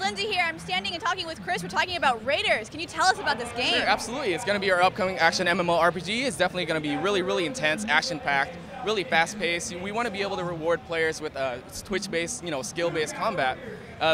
Lindsay here. I'm standing and talking with Chris. We're talking about Raiderz. Can you tell us about this game? Sure, absolutely. It's going to be our upcoming action MMORPG. It's definitely going to be really intense, action-packed, really fast-paced. We want to be able to reward players with Twitch-based, skill-based combat.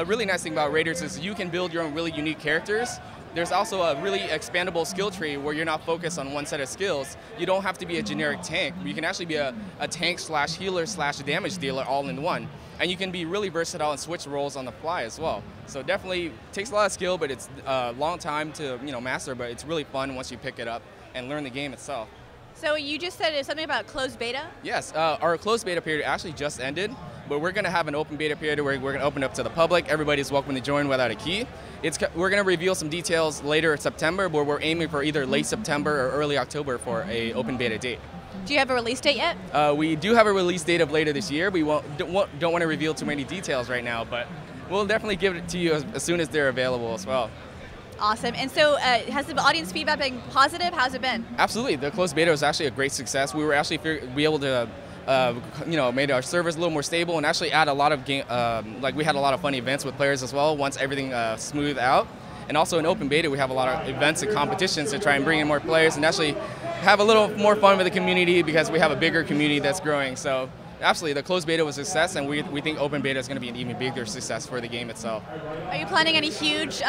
Really nice thing about Raiderz is you can build your own really unique characters. There's also a really expandable skill tree where you're not focused on one set of skills. You don't have to be a generic tank. You can actually be a tank/healer/damage dealer all in one. And you can be really versatile and switch roles on the fly as well. So definitely takes a lot of skill, but it's a long time to master, but it's really fun once you pick it up and learn the game itself. So you just said something about closed beta? Yes, our closed beta period actually just ended, but we're going to have an open beta period where we're going to open up to the public. Everybody's welcome to join without a key. We're going to reveal some details later in September, but we're aiming for either late September or early October for an open beta date. Do you have a release date yet? We do have a release date of later this year. We don't want to reveal too many details right now, but we'll definitely give it to you as soon as they're available as well. Awesome. And so has the audience feedback been positive? How's it been? Absolutely. The closed beta was actually a great success. We were actually able to made our servers a little more stable and actually add a lot of game, we had a lot of fun events with players as well once everything smoothed out. And also in open beta, we have a lot of events and competitions to try and bring in more players and actually have a little more fun with the community because we have a bigger community that's growing. So absolutely, the closed beta was a success, and we think open beta is going to be an even bigger success for the game itself. Are you planning any huge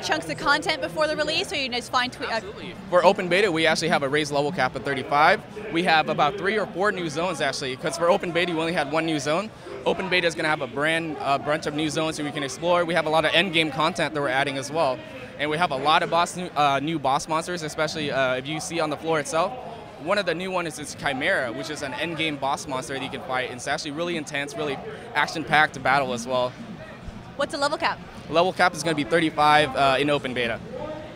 chunks of content before the release, or you just find Absolutely. For open beta, we actually have a raised level cap of 35. We have about 3 or 4 new zones actually, because for open beta we only had 1 new zone. Open beta is going to have a bunch of new zones that we can explore. We have a lot of end game content that we're adding as well, and we have a lot of new boss monsters, especially if you see on the floor itself. One of the new ones is Chimera, which is an end-game boss monster that you can fight. It's actually really intense, really action-packed battle as well. What's the level cap? Level cap is going to be 35 in open beta.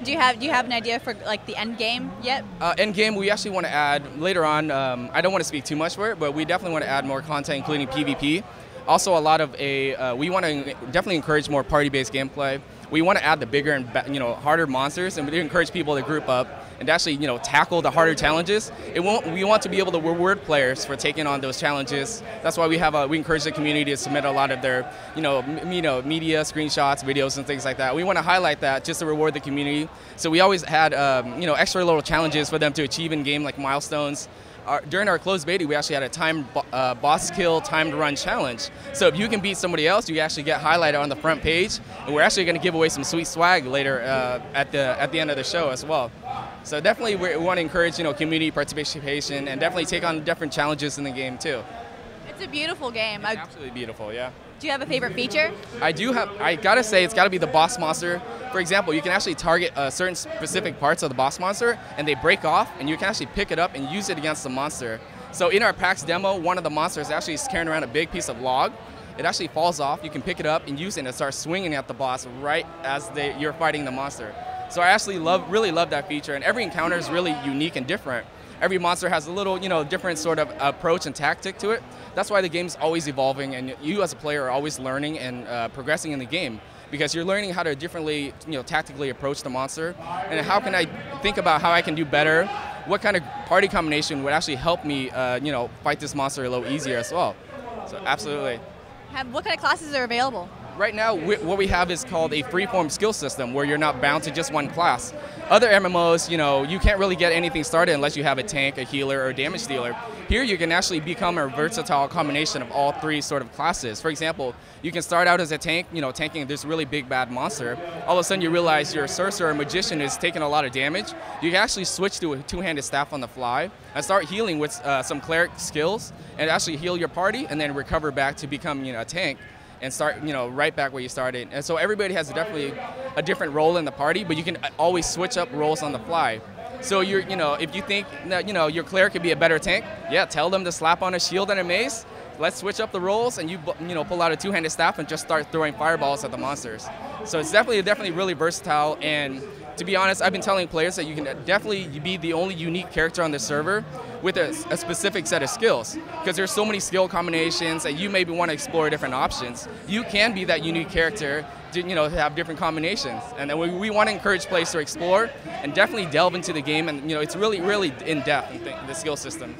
Do you have an idea for the end game yet? End game, we actually want to add later on. I don't want to speak too much for it, but we definitely want to add more content, including PvP. Also, a lot of we want to definitely encourage more party-based gameplay. We want to add the bigger and harder monsters, and we encourage people to group up and actually tackle the harder challenges. We want to be able to reward players for taking on those challenges. That's why we encourage the community to submit a lot of their media, screenshots, videos, and things like that. We want to highlight that just to reward the community. So we always had extra little challenges for them to achieve in game, like milestones. During our closed beta, we actually had a timed boss kill, timed run challenge. So if you can beat somebody else, you actually get highlighted on the front page, and we're actually going to give away some sweet swag later at the end of the show as well. So definitely we want to encourage community participation and definitely take on different challenges in the game too. It's a beautiful game. It's absolutely beautiful, yeah. Do you have a favorite feature? I do have. I gotta say, it's gotta be the boss monster. For example, you can actually target certain specific parts of the boss monster, and they break off, and you can actually pick it up and use it against the monster. So in our PAX demo, one of the monsters actually is carrying around a big piece of log. It actually falls off. You can pick it up and use it, and start swinging at the boss right as you're fighting the monster. So I actually really love that feature, and every encounter is really unique and different. Every monster has a little, different sort of approach and tactic to it. That's why the game's always evolving, and you as a player are always learning and progressing in the game, because you're learning how to differently, tactically approach the monster, and how can I think about how I can do better. What kind of party combination would actually help me, fight this monster a little easier as well. So absolutely. What kind of classes are available? Right now, what we have is called a freeform skill system, where you're not bound to just one class. Other MMOs, you can't really get anything started unless you have a tank, a healer, or a damage dealer. Here, you can actually become a versatile combination of all 3 sort of classes. For example, you can start out as a tank, tanking this really big bad monster. All of a sudden, you realize your sorcerer or magician is taking a lot of damage. You can actually switch to a 2-handed staff on the fly and start healing with some cleric skills, and actually heal your party, and then recover back to become a tank, and start, right back where you started. And so everybody has definitely a different role in the party, but you can always switch up roles on the fly. So if you think that, your cleric could be a better tank, yeah, tell them to slap on a shield and a mace. Let's switch up the roles, and you pull out a 2-handed staff and just start throwing fireballs at the monsters. So it's definitely really versatile, and to be honest, I've been telling players that you can definitely be the only unique character on the server with a specific set of skills, because there's so many skill combinations that you maybe want to explore different options. You can be that unique character to have different combinations, and then we want to encourage players to explore and definitely delve into the game, and it's really in depth, the skill system.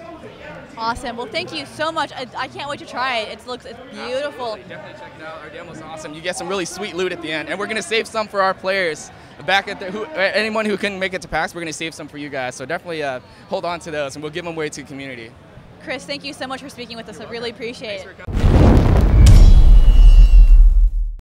Awesome. Well, thank you so much. I can't wait to try it. It's beautiful. Absolutely. Definitely check it out. Our demo's awesome. You get some really sweet loot at the end, and we're gonna save some for our players back at anyone who couldn't make it to PAX. We're gonna save some for you guys. So definitely hold on to those, and we'll give them away to the community. Chris, thank you so much for speaking with us. I really appreciate it.